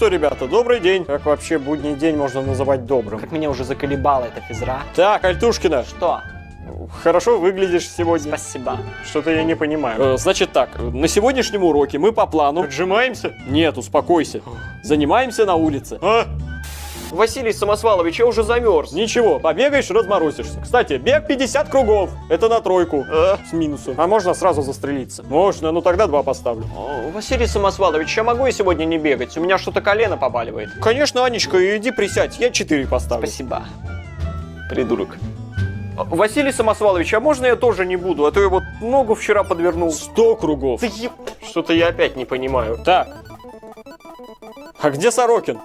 что, ребята, добрый день. Как вообще будний день можно называть добрым? Как меня уже заколебала эта физра. Так, Альтушкина, Что? хорошо выглядишь сегодня. Спасибо. Что-то я не понимаю. Значит так, на сегодняшнем уроке мы по плану... Отжимаемся? Нет, успокойся. Занимаемся на улице. Василий Самосвалович, я уже замерз. Ничего, побегаешь, разморозишься. Кстати, бег 50 кругов. Это на тройку. С минусом. А можно сразу застрелиться? Можно, ну тогда 2 поставлю. Василий Самосвалович, я могу и сегодня не бегать? У меня что-то колено побаливает. Конечно, Анечка, иди присядь, я 4 поставлю. Спасибо. Придурок. Василий Самосвалович, а можно я тоже не буду? А то я вот ногу вчера подвернул. 100 кругов. Что-то я опять не понимаю. Так. А где Сорокин?